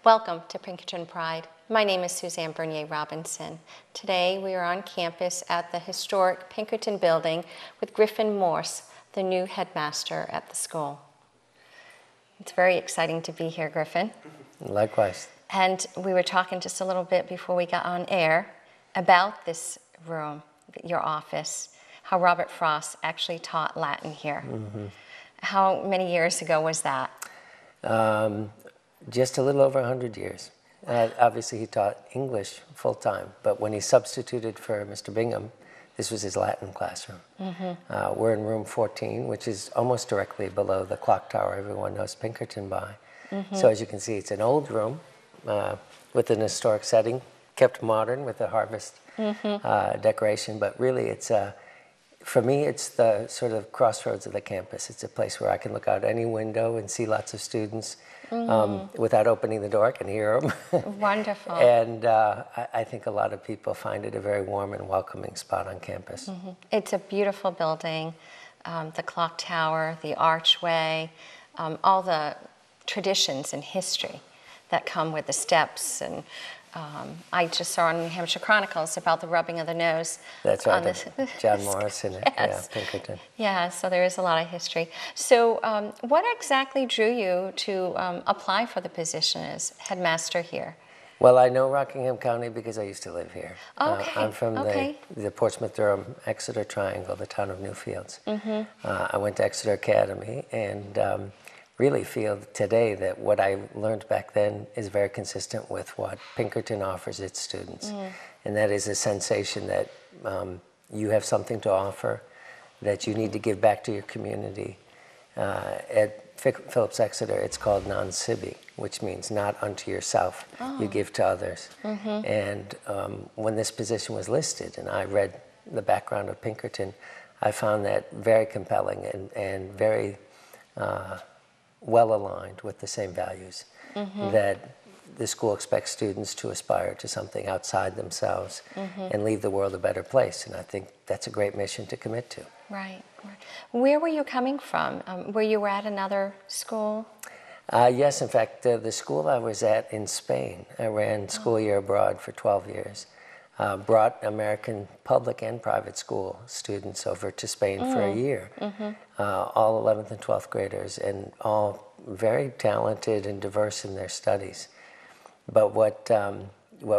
Welcome to Pinkerton Pride. My name is Suzanne Bernier Robinson. Today we are on campus at the historic Pinkerton building with Griffin Morse, the new headmaster at the school. It's very exciting to be here, Griffin. Likewise. And we were talking just a little bit before we got on air about this room, your office, how Robert Frost actually taught Latin here. How many years ago was that? Just a little over 100 years. Obviously he taught English full-time, but when he substituted for Mr. Bingham, this was his Latin classroom. We're in room 14, which is almost directly below the clock tower everyone knows Pinkerton by. So as you can see, it's an old room with an historic setting, kept modern with a harvest decoration, but really it's for me, it's the sort of crossroads of the campus. It's a place where I can look out any window and see lots of students. Without opening the door, I can hear them. Wonderful. And I think a lot of people find it a very warm and welcoming spot on campus. It's a beautiful building. The clock tower, the archway, all the traditions and history that come with the steps. And I just saw on New Hampshire Chronicles about the rubbing of the nose. That's right, John Morse in it, yes. Yeah, Pinkerton. Yeah, so there is a lot of history. So what exactly drew you to apply for the position as headmaster here? Well, I know Rockingham County because I used to live here. Okay. I'm from the Portsmouth-Durham Exeter Triangle, the town of Newfields. I went to Exeter Academy and really feel today that what I learned back then is very consistent with what Pinkerton offers its students. And that is a sensation that you have something to offer, that you need to give back to your community. At Phillips Exeter, it's called non-sibi, which means not unto yourself, you give to others. And when this position was listed and I read the background of Pinkerton, I found that very compelling and very well aligned with the same values, that the school expects students to aspire to something outside themselves and leave the world a better place. And I think that's a great mission to commit to. Right. Where were you coming from? Were you at another school? Yes, in fact, the school I was at in Spain, I ran school year abroad for 12 years. Brought American public and private school students over to Spain for a year. All 11th and 12th graders, and all very talented and diverse in their studies. But what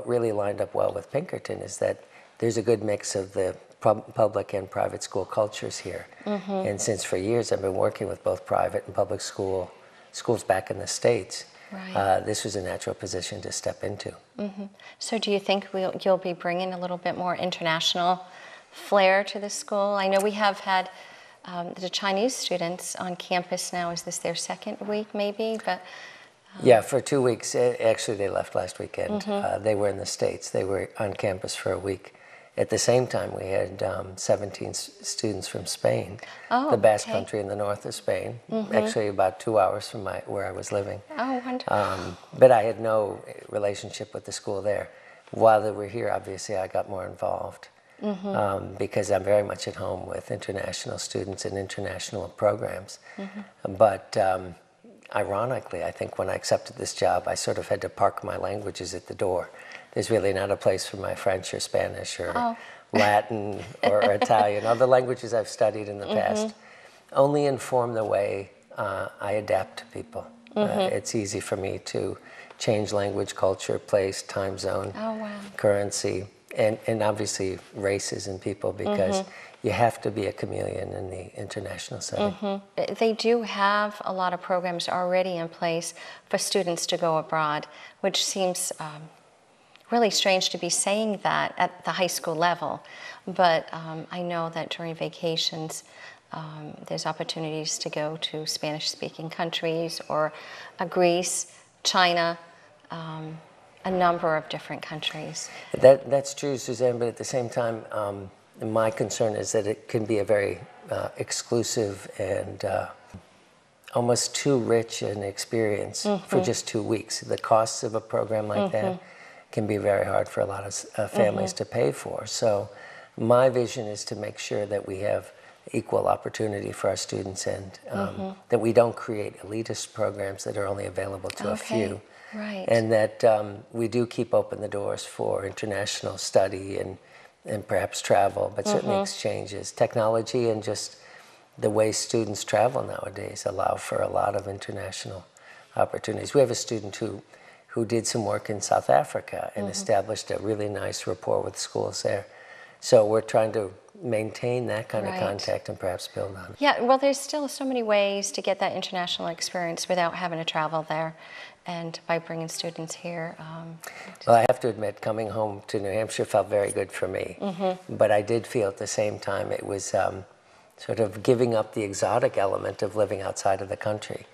really lined up well with Pinkerton is that there's a good mix of the public and private school cultures here. And since for years I've been working with both private and public schools back in the States, this was a natural position to step into. So do you think you'll be bringing a little bit more international flair to the school? I know we have had the Chinese students on campus now. Is this their second week maybe? But yeah, for 2 weeks. Actually, they left last weekend. They were in the States. They were on campus for a week. At the same time, we had 17 students from Spain, the Basque Country in the north of Spain, actually about 2 hours from where I was living. Oh, wonderful. But I had no relationship with the school there. While they were here, obviously, I got more involved because I'm very much at home with international students and international programs. But ironically, I think when I accepted this job, I sort of had to park my languages at the door. There's really not a place for my French or Spanish or Latin or Italian. All the languages I've studied in the past only inform the way I adapt to people. It's easy for me to change language, culture, place, time zone, currency, and obviously races and people because you have to be a chameleon in the international setting. They do have a lot of programs already in place for students to go abroad, which seems really strange to be saying that at the high school level, but I know that during vacations there's opportunities to go to Spanish-speaking countries or Greece, China, a number of different countries. That's true, Suzanne, but at the same time, my concern is that it can be a very exclusive and almost too rich an experience for just 2 weeks. The costs of a program like that can be very hard for a lot of families to pay for. So my vision is to make sure that we have equal opportunity for our students, and that we don't create elitist programs that are only available to a few. Right. And that we do keep open the doors for international study and perhaps travel, but certainly exchanges. Technology and just the way students travel nowadays allow for a lot of international opportunities. We have a student who did some work in South Africa and established a really nice rapport with schools there. So we're trying to maintain that kind of contact and perhaps build on it. Yeah, well, there's still so many ways to get that international experience without having to travel there, and by bringing students here. Well, I have to admit, coming home to New Hampshire felt very good for me, but I did feel at the same time it was sort of giving up the exotic element of living outside of the country.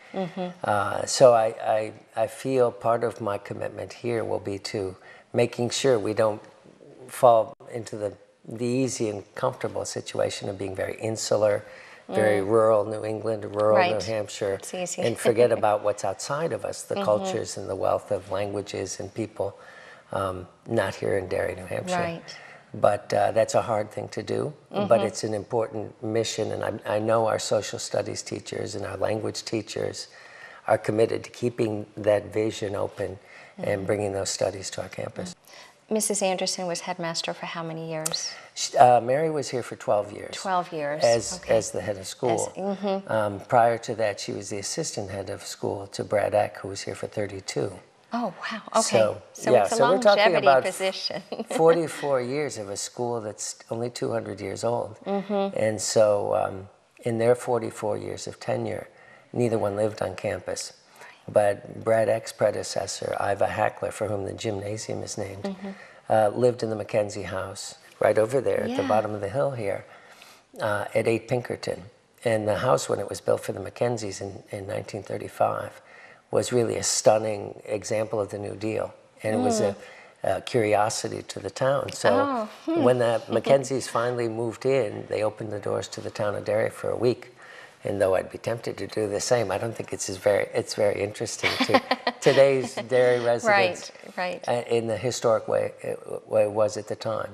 So I feel part of my commitment here will be to making sure we don't fall into the easy and comfortable situation of being very insular, very rural New England, rural New Hampshire, it's easy. and forget about what's outside of us, the cultures and the wealth of languages and people, not here in Derry, New Hampshire. Right. But that's a hard thing to do, but it's an important mission, and I know our social studies teachers and our language teachers are committed to keeping that vision open and bringing those studies to our campus. Mrs. Anderson was headmaster for how many years? Mary was here for 12 years. 12 years. As the head of school. Prior to that, she was the assistant head of school to Brad Eck, who was here for 32. Oh, wow. Okay. So it's a we're talking longevity about position. 44 years of a school that's only 200 years old. And so in their 44 years of tenure, neither one lived on campus. But Brad Eck's predecessor, Iva Hackler, for whom the gymnasium is named, lived in the Mackenzie house right over there at the bottom of the hill here at 8 Pinkerton. And the house, when it was built for the Mackenzies in 1935, was really a stunning example of the New Deal. And it was a curiosity to the town. So when the Mackenzies finally moved in, they opened the doors to the town of Derry for a week. And though I'd be tempted to do the same, I don't think it's very interesting to today's Derry residents in the historic way it was at the time.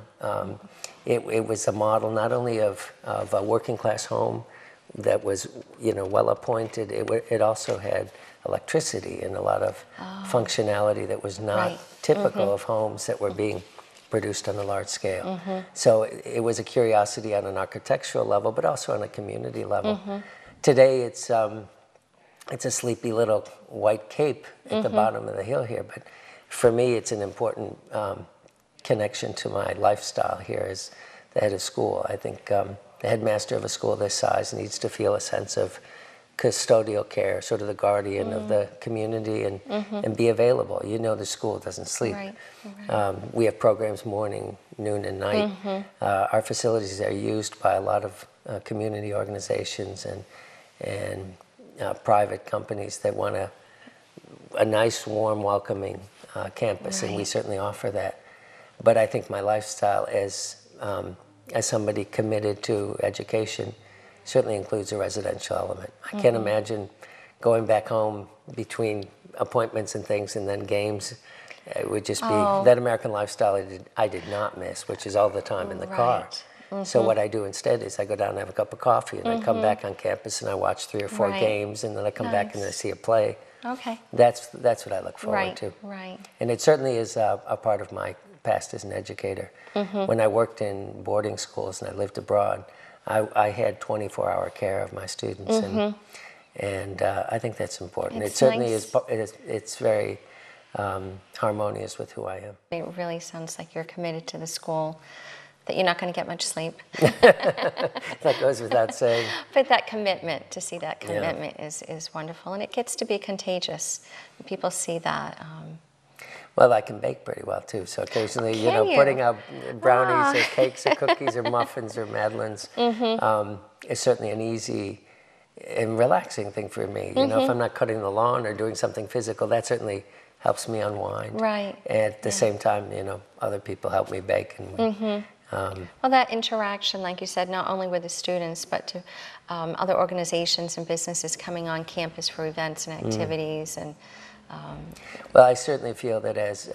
It was a model not only of a working class home that was well appointed. It also had electricity and a lot of functionality that was not typical of homes that were being produced on a large scale. So it was a curiosity on an architectural level, but also on a community level. Today it's a sleepy little white cape at the bottom of the hill here, but for me it's an important connection to my lifestyle here as the head of school. I think the headmaster of a school this size needs to feel a sense of custodial care, sort of the guardian of the community, and be available. The school doesn't sleep. We have programs morning, noon, and night. Our facilities are used by a lot of community organizations and private companies that want a nice, warm, welcoming campus, and we certainly offer that. But I think my lifestyle as somebody committed to education certainly includes a residential element. I can't imagine going back home between appointments and things and then games. It would just be that American lifestyle I did not miss, which is all the time in the car. So what I do instead is I go down and have a cup of coffee, and I come back on campus and I watch 3 or 4 games, and then I come back and I see a play. That's what I look forward to. And it certainly is a part of my past as an educator. When I worked in boarding schools and I lived abroad, I had 24-hour care of my students, and I think that's important. It certainly is. It's very harmonious with who I am. It really sounds like you're committed to the school, that you're not going to get much sleep. That goes without saying. But that commitment, to see that commitment is wonderful, and it gets to be contagious. People see that. Well, I can bake pretty well too, so occasionally, putting out brownies or cakes or cookies or muffins or madeleines is certainly an easy and relaxing thing for me. If I'm not cutting the lawn or doing something physical, that certainly helps me unwind. At the same time, other people help me bake. And well, that interaction, like you said, not only with the students, but to other organizations and businesses coming on campus for events and activities. And well, I certainly feel that as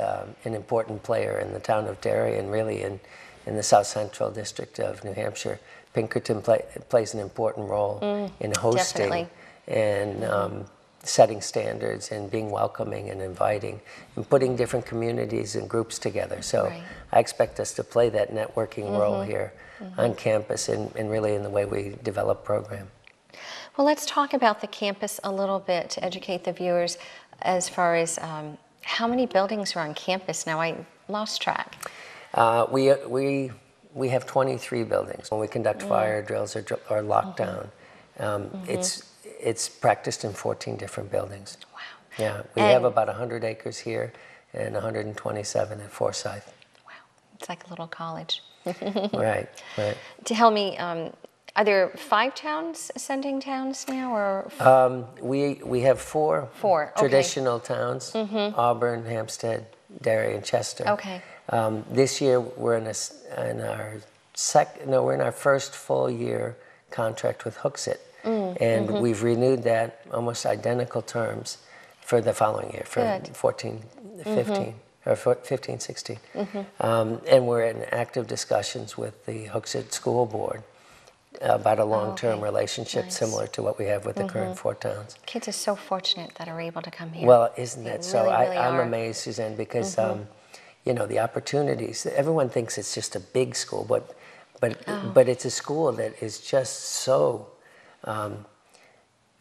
an important player in the town of Derry and really in in the South Central District of New Hampshire, Pinkerton plays an important role in hosting definitely. and setting standards and being welcoming and inviting and putting different communities and groups together. So Right. I expect us to play that networking role here on campus and really in the way we develop program. Well, let's talk about the campus a little bit to educate the viewers as far as how many buildings are on campus now. I lost track. We have 23 buildings. When we conduct fire drills or lockdown, it's practiced in 14 different buildings. Wow. Yeah, we have about 100 acres here and 127 at Forsyth. Wow, it's like a little college. Right, right. Tell me, are there 5 towns, ascending towns now, or? We have four Okay. traditional towns: Auburn, Hampstead, Derry, and Chester. Okay. This year we're in our first full year contract with Hooksett, and we've renewed that almost identical terms for the following year, for Good. 14, 15, or 15, 16. And we're in active discussions with the Hooksett School Board about a long-term relationship Nice. similar to what we have with the current 4 towns. Kids are so fortunate that are able to come here. Well, isn't that They so? really I'm are. amazed, Suzanne, because you know, the opportunities. Everyone thinks it's just a big school, but it's a school that is just so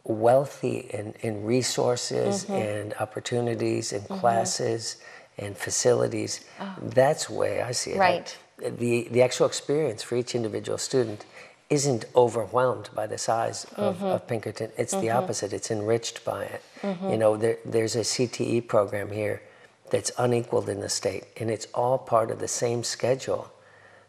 wealthy in resources and opportunities and classes and facilities. That's the way I see it. Right. The actual experience for each individual student isn't overwhelmed by the size of Pinkerton. It's the opposite. It's enriched by it. You know, there's a CTE program here that's unequaled in the state, and it's all part of the same schedule,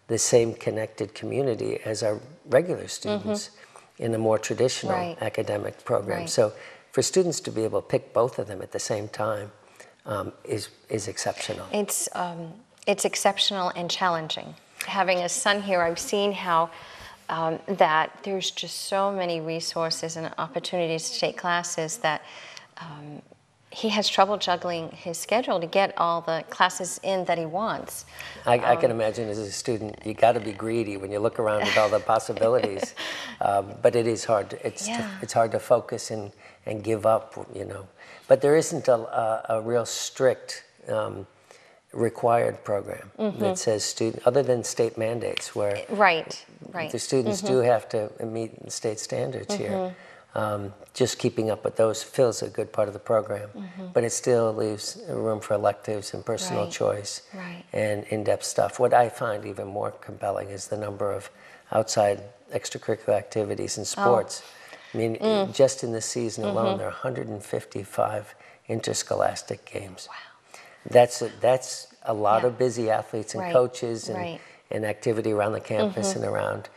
the same connected community as our regular students in a more traditional Right. academic program. Right. So for students to be able to pick both of them at the same time is exceptional. It's exceptional and challenging. Having a son here, I've seen how that there's just so many resources and opportunities to take classes that he has trouble juggling his schedule to get all the classes in that he wants. I can imagine as a student, you got to be greedy when you look around at all the possibilities. But it is hard. It's hard to focus and give up, you know. But there isn't a real strict required program that says other than state mandates, where Right. the students do have to meet state standards here. Just keeping up with those fills a good part of the program, but it still leaves room for electives and personal Right. choice Right. and in-depth stuff. What I find even more compelling is the number of outside extracurricular activities and sports. I mean, just in this season alone, there are 155 interscholastic games. Wow. That's a lot of busy athletes and Right. coaches and, Right. and activity around the campus and around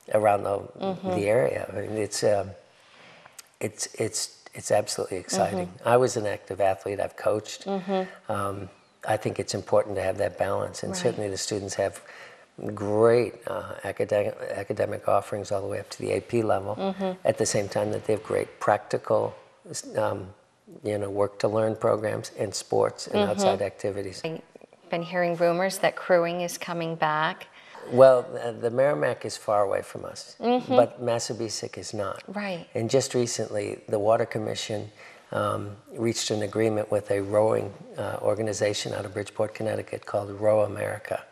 the area. I mean, it's absolutely exciting. I was an active athlete. I've coached. I think it's important to have that balance, and certainly the students have great academic offerings all the way up to the AP level. At the same time that they have great practical, work to learn programs and sports and outside activities. I've been hearing rumors that crewing is coming back. Well, the Merrimack is far away from us, but Massabesic is not. Right. And just recently, the Water Commission reached an agreement with a rowing organization out of Bridgeport, Connecticut called Row America.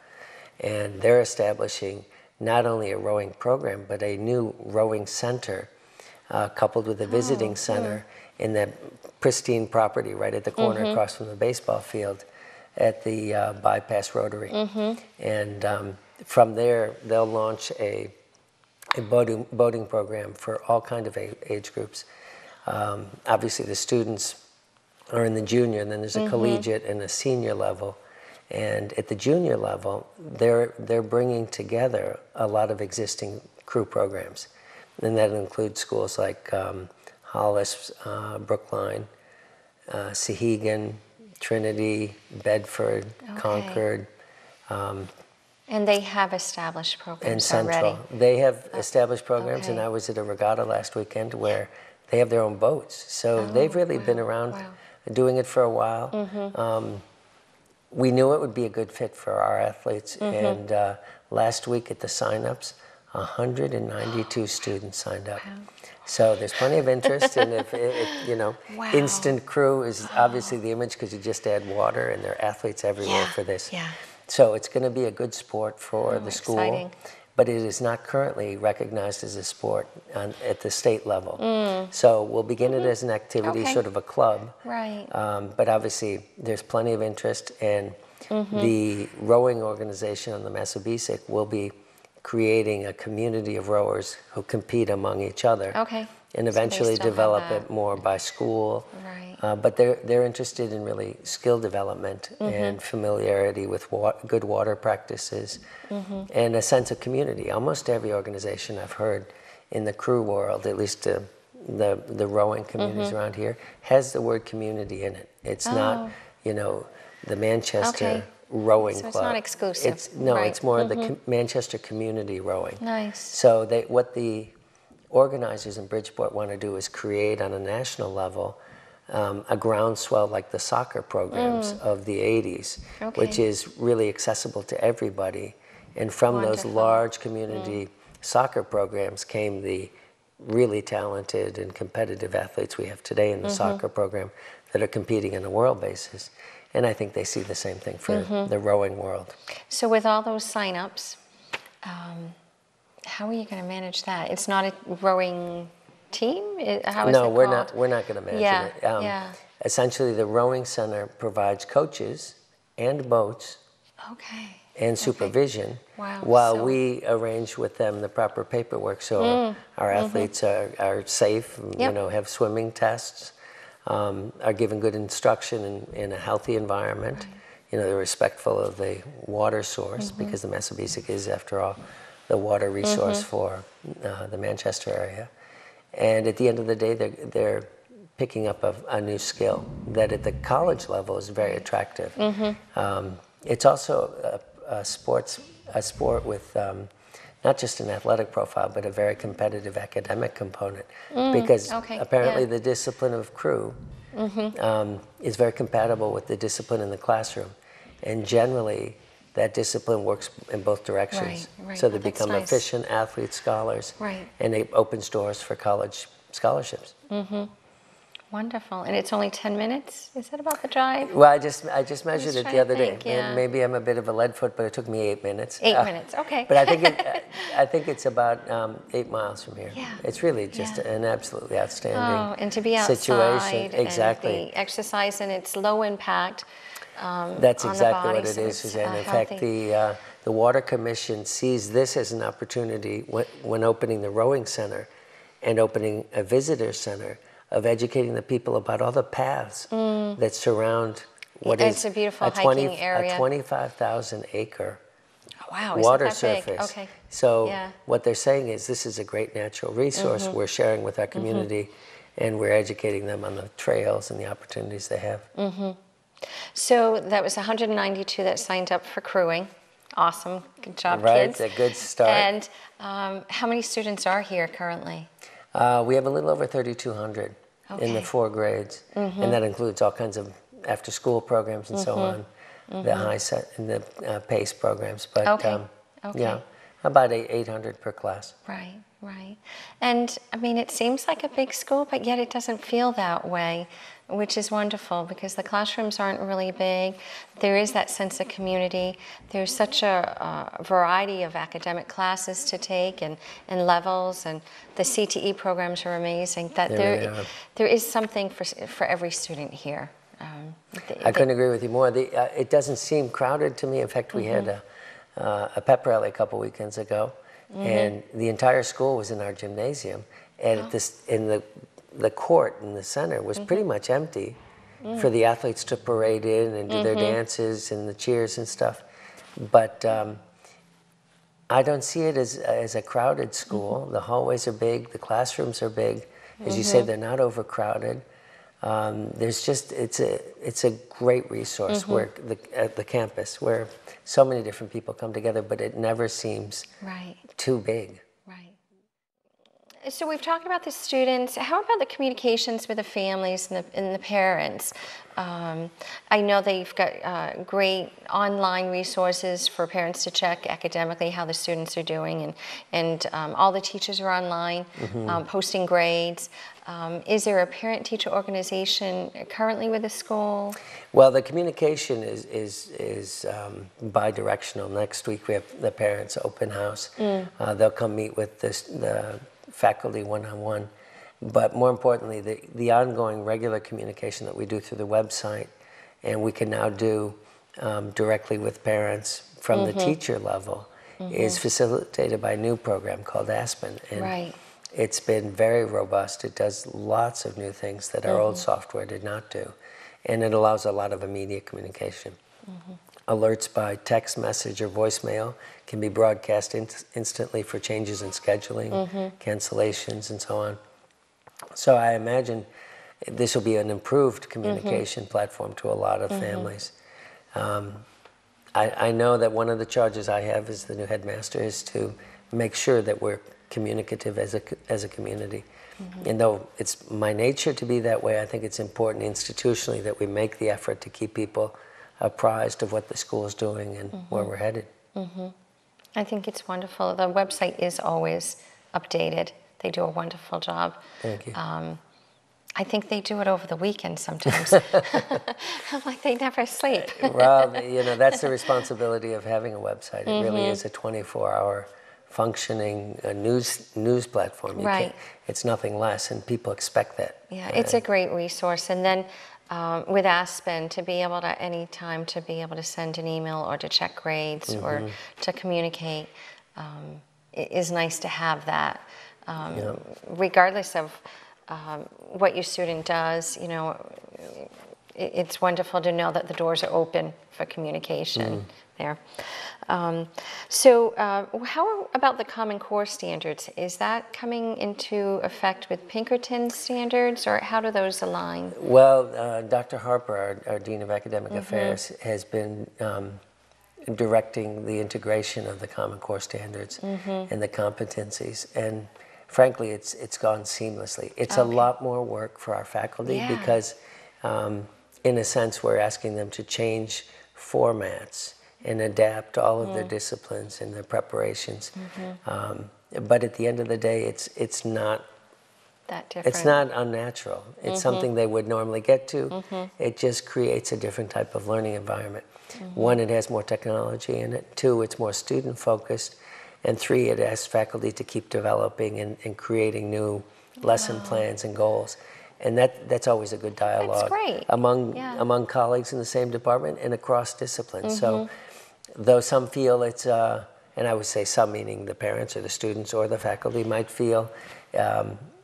And they're establishing not only a rowing program, but a new rowing center coupled with a visiting center in that pristine property right at the corner across from the baseball field at the Bypass Rotary. And from there, they'll launch a boating program for all kind of age groups. Obviously, the students are in the junior, and then there's a collegiate and a senior level. And at the junior level, they're bringing together a lot of existing crew programs, and that includes schools like Hollis, Brookline, Sahegan, Trinity, Bedford, Concord. And they have established programs And Central. already. They have established programs, and okay. I was at a regatta last weekend where they have their own boats. So they've really been around doing it for a while. we knew it would be a good fit for our athletes, and last week at the sign-ups, 192 students signed up. Wow. So there's plenty of interest, and if you know, Wow. instant crew is obviously the image because you just add water, and there are athletes everywhere for this. Yeah. So it's going to be a good sport for the school, exciting. but it is not currently recognized as a sport at the state level. So we'll begin it as an activity, sort of a club. Right. But obviously there's plenty of interest, and the rowing organization on the Massabesic will be creating a community of rowers who compete among each other. Okay. And So they eventually still have develop that. it more by school. Right. But they're interested in really skill development and familiarity with good water practices and a sense of community. Almost every organization I've heard in the crew world, at least the rowing communities around here, has the word community in it. It's not, you know, the Manchester rowing So club. it's not exclusive. It's more the Manchester community rowing. Nice. So what the organizers in Bridgeport want to do is create on a national level a groundswell like the soccer programs of the 80s, which is really accessible to everybody. And from those large community soccer programs came the really talented and competitive athletes we have today in the soccer program that are competing on a world basis. And I think they see the same thing for the rowing world. So with all those sign-ups, how are you going to manage that? It's not a rowing team? How is No, it we're called? not. We're not going to manage it. Essentially, the rowing center provides coaches and boats and supervision, while we arrange with them the proper paperwork so our athletes are safe, you know, have swimming tests, are given good instruction in a healthy environment. You know, they're respectful of the water source because the Massabesic is, after all, the water resource for the Manchester area. And at the end of the day, they're picking up a new skill that at the college level is very attractive. It's also a sport with not just an athletic profile, but a very competitive academic component, because apparently the discipline of crew is very compatible with the discipline in the classroom. And generally, that discipline works in both directions. So they become efficient athletes, scholars, and it opens doors for college scholarships. Wonderful. And it's only 10 minutes? Is that about the drive? Well, I just measured it the other day. Yeah. Maybe I'm a bit of a lead foot, but it took me 8 minutes. 8 minutes, okay. But I think it's about 8 miles from here. Yeah. It's really just an absolutely outstanding and to be outside situation. Exactly. and the exercise, and it's low impact. That's on exactly the body, what it so is, it's, Suzanne. In healthy. fact, the Water Commission sees this as an opportunity when opening the rowing center and opening a visitor center of educating the people about all the paths that surround what is a beautiful hiking area. A 25,000 acre isn't water that big? surface. Okay. So what they're saying is this is a great natural resource we're sharing with our community, and we're educating them on the trails and the opportunities they have. So that was 192 that signed up for crewing. Awesome. Good job, right, kids. It's a good start. And how many students are here currently? We have a little over 3,200 in the 4 grades, and that includes all kinds of after-school programs and so on, the high set and the PACE programs. But yeah, about 800 per class. Right, right. And I mean, it seems like a big school, but yet it doesn't feel that way, which is wonderful because the classrooms aren't really big. There is that sense of community. There's such a variety of academic classes to take and levels, and the CTE programs are amazing. That there is something for every student here. I couldn't agree with you more. It doesn't seem crowded to me. In fact, we had a pep rally a couple weekends ago, and the entire school was in our gymnasium, and in the court in the center was pretty much empty for the athletes to parade in and do their dances and the cheers and stuff. But I don't see it as a crowded school. The hallways are big, the classrooms are big. As you say, they're not overcrowded. There's just, it's a great resource at the campus where so many different people come together, but it never seems too big. Right. So we've talked about the students. How about the communications with the families and the parents? I know they've got great online resources for parents to check academically how the students are doing, and all the teachers are online, posting grades. Is there a parent-teacher organization currently with the school? Well, the communication is bi-directional. Next week we have the parents' open house. They'll come meet with the faculty one-on-one. But more importantly, the ongoing regular communication that we do through the website, and we can now do directly with parents from the teacher level, is facilitated by a new program called Aspen. And it's been very robust. It does lots of new things that our old software did not do. And it allows a lot of immediate communication. Alerts by text message or voicemail can be broadcast instantly for changes in scheduling, cancellations, and so on. So I imagine this will be an improved communication platform to a lot of families. I know that one of the charges I have as the new headmaster is to make sure that we're communicative as a community. And though it's my nature to be that way, I think it's important institutionally that we make the effort to keep people apprised of what the school is doing and where we're headed. I think it's wonderful. The website is always updated. They do a wonderful job. Thank you. I think they do it over the weekend sometimes. I'm like, they never sleep. Well, you know, that's the responsibility of having a website. It really is a 24-hour functioning news platform. It's nothing less, and people expect that. Yeah, it's a great resource. And then with Aspen, to be able to, any time, to be able to send an email or to check grades or to communicate, it is nice to have that. Regardless of what your student does, you know, it's wonderful to know that the doors are open for communication there. So how about the Common Core standards? Is that coming into effect with Pinkerton standards, or how do those align? Well, Dr. Harper, our Dean of Academic Affairs, has been directing the integration of the Common Core standards and the competencies, and frankly, it's gone seamlessly. It's a lot more work for our faculty because, in a sense, we're asking them to change formats and adapt all of their disciplines and their preparations. But at the end of the day, it's not that different. It's not unnatural. It's something they would normally get to. It just creates a different type of learning environment. One, it has more technology in it. Two, it's more student focused. And three, it asks faculty to keep developing and creating new lesson plans and goals. And that's always a good dialogue among colleagues in the same department and across disciplines. So though some feel it's, and I would say some meaning the parents or the students or the faculty might feel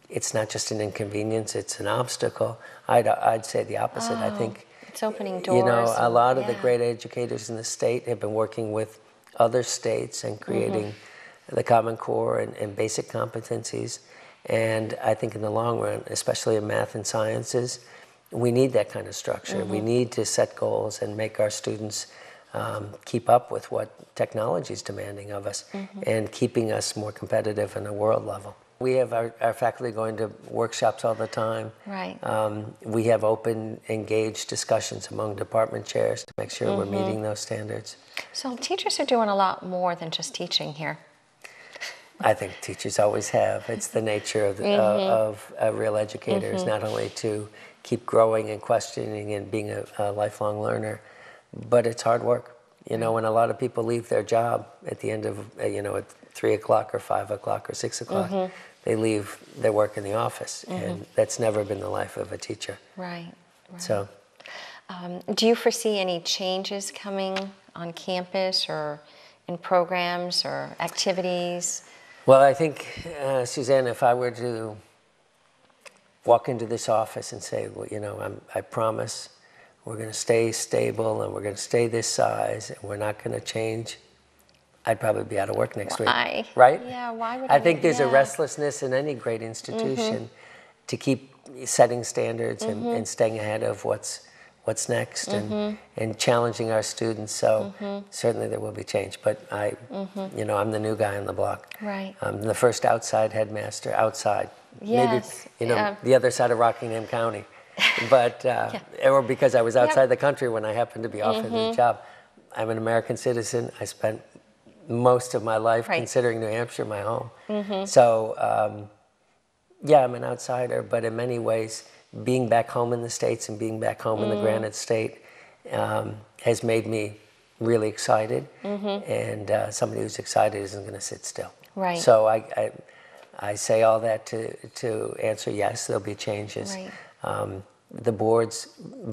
it's not just an inconvenience, it's an obstacle, I'd say the opposite. I think it's opening doors. You know, a lot of the great educators in the state have been working with other states and creating the Common Core and basic competencies. And I think in the long run, especially in math and sciences, we need that kind of structure. We need to set goals and make our students keep up with what technology is demanding of us and keeping us more competitive on a world level. We have our faculty going to workshops all the time. We have open, engaged discussions among department chairs to make sure we're meeting those standards. So teachers are doing a lot more than just teaching here. I think teachers always have. It's the nature of a real educator is not only to keep growing and questioning and being a lifelong learner, but it's hard work. You know, when a lot of people leave their job at the end of, you know, at 3 o'clock or 5 o'clock or 6 o'clock, they leave their work in the office, and that's never been the life of a teacher. So, do you foresee any changes coming on campus or in programs or activities? Well, I think, Suzanne, if I were to walk into this office and say, well, you know, I promise we're going to stay stable and we're going to stay this size and we're not going to change, I'd probably be out of work next week. Right? Yeah, why would I think there's a restlessness in any great institution to keep setting standards and staying ahead of what's what's next, and challenging our students. So certainly there will be change. But you know, I'm the new guy on the block. Right. I'm the first outside headmaster, outside. Yes. Maybe, you know, the other side of Rockingham County. But, or because I was outside the country when I happened to be offered the job. I'm an American citizen. I spent most of my life considering New Hampshire my home. So, yeah, I'm an outsider, but in many ways, being back home in the States and being back home in the Granite State has made me really excited. And somebody who's excited isn't going to sit still. Right. So I say all that to answer yes, there'll be changes. Right. The board's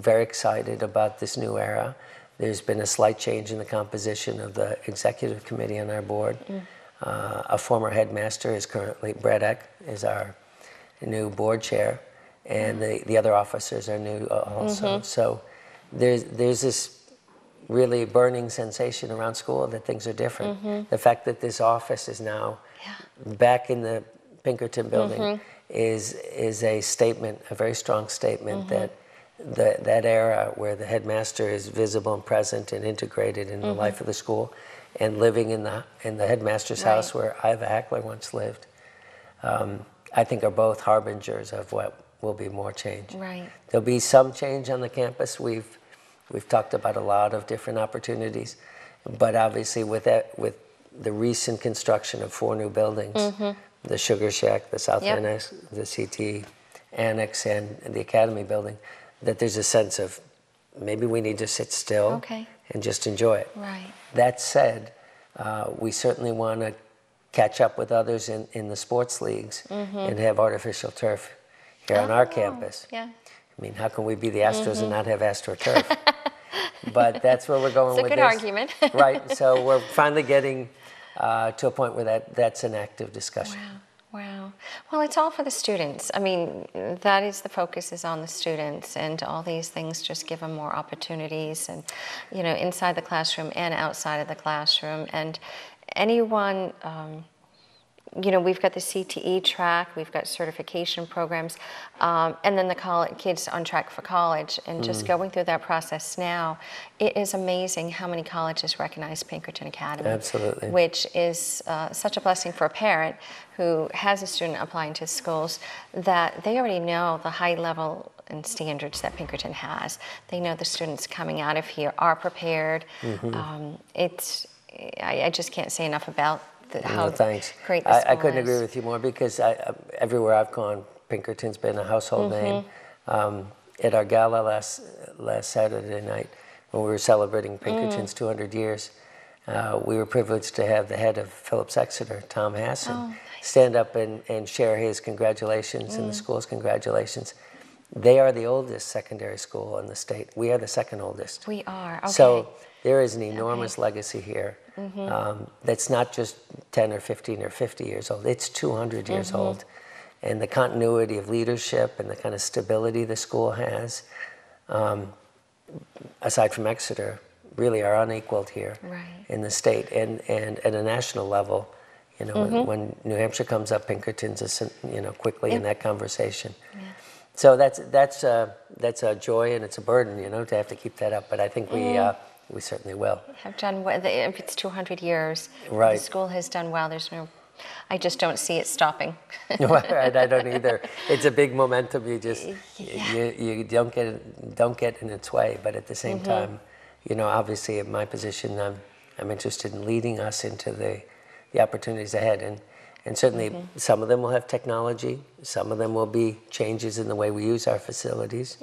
very excited about this new era. There's been a slight change in the composition of the executive committee on our board. A former headmaster is currently, Brett Eck, is our new board chair, and the other officers are new also. So there's this really burning sensation around school that things are different. The fact that this office is now back in the Pinkerton building is a statement, a very strong statement that that era where the headmaster is visible and present and integrated in the life of the school, and living in the headmaster's house where Iva Hackler once lived, I think are both harbingers of what will be more change. Right. There'll be some change on the campus. We've talked about a lot of different opportunities, but obviously with the recent construction of 4 new buildings, the Sugar Shack, the South Annex, the CT Annex, and the Academy building, that there's a sense of maybe we need to sit still and just enjoy it. Right. That said, we certainly want to catch up with others in the sports leagues and have artificial turf here on our campus. Yeah. I mean, how can we be the Astros and not have AstroTurf? But that's where we're going with this. It's a good argument. Right, so we're finally getting to a point where that's an active discussion. Wow. Wow. Well, it's all for the students. I mean, that is the focus is on the students, and all these things just give them more opportunities, and, you know, inside the classroom and outside of the classroom. And anyone, you know, we've got the CTE track, we've got certification programs, and then the kids on track for college. And just going through that process now, it is amazing how many colleges recognize Pinkerton Academy. Absolutely. Which is such a blessing for a parent who has a student applying to schools, that they already know the high level and standards that Pinkerton has. They know the students coming out of here are prepared. I just can't say enough about how great the school I couldn't is. agree with you more, because everywhere I've gone, Pinkerton's been a household name. At our gala last Saturday night, when we were celebrating Pinkerton's 200 years, we were privileged to have the head of Phillips Exeter, Tom Hassan, stand up and share his congratulations and the school's congratulations. They are the oldest secondary school in the state. We are the second oldest. We are, okay. So there is an enormous legacy here that's not just 10 or 15 or 50 years old. It's 200 years old. And the continuity of leadership and the kind of stability the school has, aside from Exeter, really are unequaled here in the state. And at a national level, you know, when New Hampshire comes up, Pinkerton's, you know, quickly in that conversation. So that's a joy, and it's a burden, you know, to have to keep that up. But I think we certainly will. Have done well. If it's 200 years, right. The school has done well. There's no, I just don't see it stopping. Right, I don't either. It's a big momentum. You just you don't get in its way. But at the same time, you know, obviously in my position, I'm interested in leading us into the opportunities ahead, and certainly some of them will have technology. Some of them will be changes in the way we use our facilities.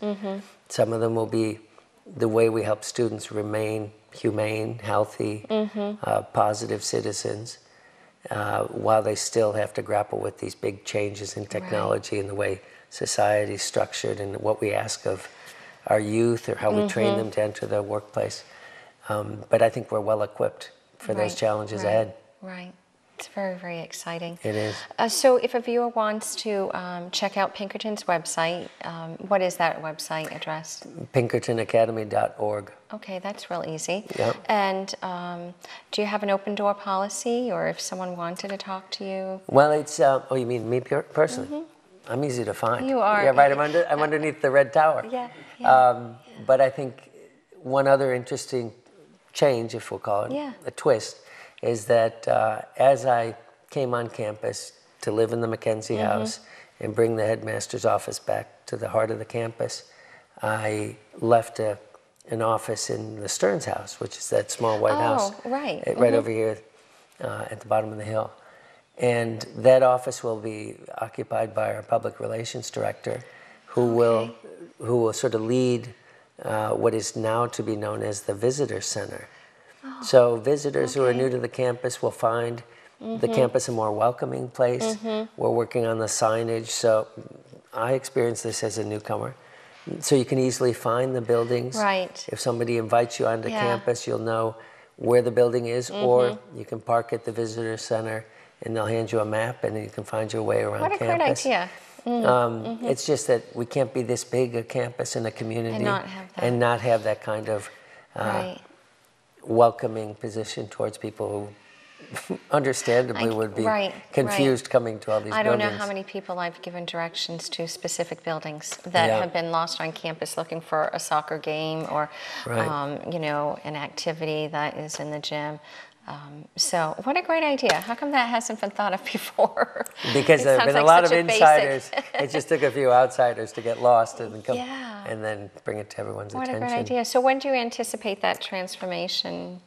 Some of them will be the way we help students remain humane, healthy, positive citizens, while they still have to grapple with these big changes in technology and the way society is structured and what we ask of our youth or how we train them to enter the workplace. But I think we're well equipped for those challenges ahead. Right. It's very, very exciting. It is. So if a viewer wants to check out Pinkerton's website, what is that website address? PinkertonAcademy.org. Okay, that's real easy. Yep. And do you have an open door policy, or if someone wanted to talk to you? Well, it's, oh, you mean me personally? I'm easy to find. You are. Yeah, right. I'm underneath the red tower. Yeah, yeah. But I think one other interesting change, if we'll call it Yeah. a twist, is that as I came on campus to live in the Mackenzie House and bring the headmaster's office back to the heart of the campus, I left an office in the Stearns house, which is that small white house right. right over here at the bottom of the hill. And that office will be occupied by our public relations director, who will sort of lead what is now to be known as the visitor center. So visitors who are new to the campus will find the campus a more welcoming place. We're working on the signage, so I experienced this as a newcomer. So you can easily find the buildings. Right. If somebody invites you onto campus, you'll know where the building is, or you can park at the visitor center and they'll hand you a map and you can find your way around campus. What a great idea. It's just that we can't be this big a campus in a community and not have that kind of right. welcoming position towards people who understandably would be confused coming to all these buildings. I don't know how many people I've given directions to specific buildings that have been lost on campus looking for a soccer game or, you know, an activity that is in the gym. So what a great idea. How come that hasn't been thought of before? Because there have been a lot of insiders. It just took a few outsiders to get lost and come and then bring it to everyone's attention. What a great idea. So when do you anticipate that transformation?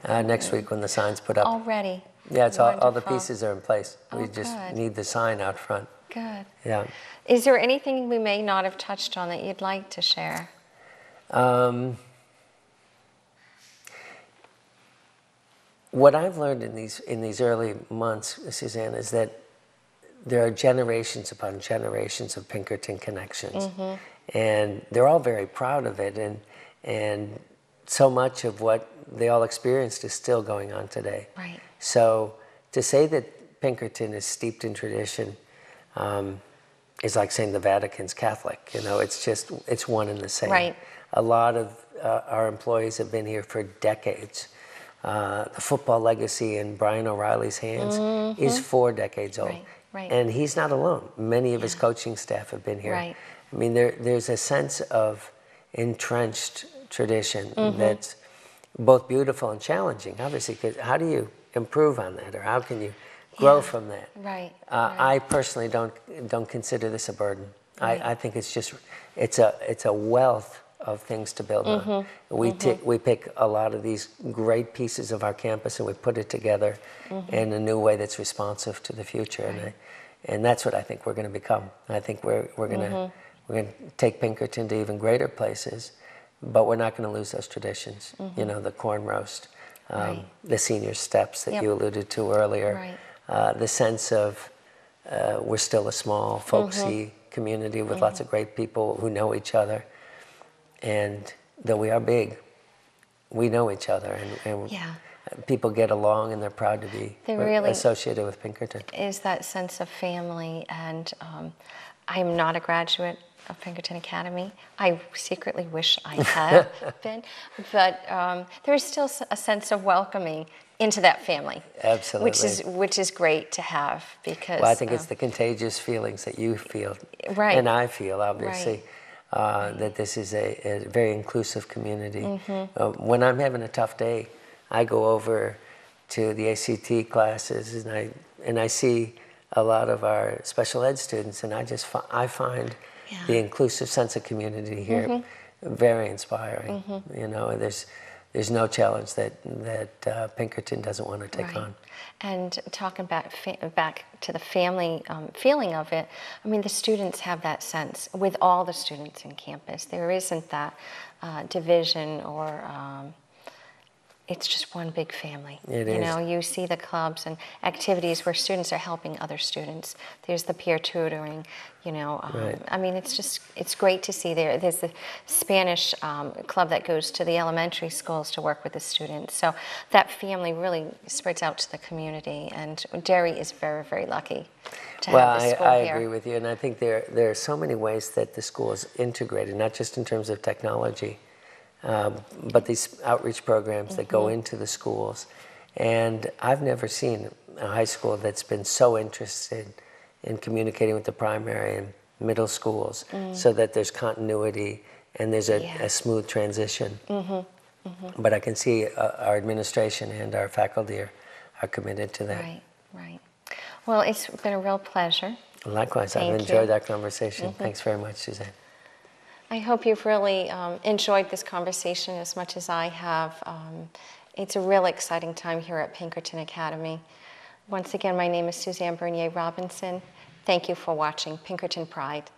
Next week when the sign's put up. Already? Yeah, it's all the pieces are in place. We just good. need the sign out front. Good. Yeah. Is there anything we may not have touched on that you'd like to share? What I've learned in these early months, Suzanne, is that there are generations upon generations of Pinkerton connections, and they're all very proud of it, and so much of what they all experienced is still going on today. Right. So to say that Pinkerton is steeped in tradition is like saying the Vatican's Catholic. You know, it's one and the same. Right. A lot of our employees have been here for decades. The football legacy in Brian O'Reilly's hands is 4 decades old. Right. And he's not alone. Many of his coaching staff have been here. Right. I mean, there's a sense of entrenched tradition that's both beautiful and challenging, obviously, because how do you improve on that, or how can you grow from that? Right. I personally don't consider this a burden. I think it's a wealth of things to build on. We pick a lot of these great pieces of our campus and we put it together in a new way that's responsive to the future, and that's what I think we're going to become. I think we're going to take Pinkerton to even greater places, but we're not going to lose those traditions. You know, the corn roast, the senior steps that you alluded to earlier, the sense of we're still a small, folksy community with lots of great people who know each other. And though we are big, we know each other, and people get along, and they're proud to be associated with Pinkerton. Is that sense of family, and I'm not a graduate of Pinkerton Academy. I secretly wish I had been, but there's still a sense of welcoming into that family. Absolutely. Which is great to have, because well, I think it's the contagious feelings that you feel, and I feel, obviously. That this is a very inclusive community. When I'm having a tough day, I go over to the ACT classes and I see a lot of our special ed students, and I find the inclusive sense of community here very inspiring. You know, there's no challenge that Pinkerton doesn't want to take on. And talking back to the family feeling of it, I mean, the students have that sense with all the students in campus. There isn't that division or it's just one big family. It is. You know, you see the clubs and activities where students are helping other students. There's the peer tutoring, you know. I mean, it's great to see there. There's the Spanish club that goes to the elementary schools to work with the students. So that family really spreads out to the community, and Derry is very, very lucky to have the school here. I agree with you, and I think there are so many ways that the school is integrated, not just in terms of technology, but these outreach programs that go into the schools. And I've never seen a high school that's been so interested in communicating with the primary and middle schools so that there's continuity and there's a smooth transition. But I can see our administration and our faculty are committed to that. Right, right. Well, it's been a real pleasure. Likewise, I've enjoyed our conversation. Thanks very much, Suzanne. I hope you've really enjoyed this conversation as much as I have. It's a really exciting time here at Pinkerton Academy. Once again, my name is Suzanne Bernier Robinson. Thank you for watching Pinkerton Pride.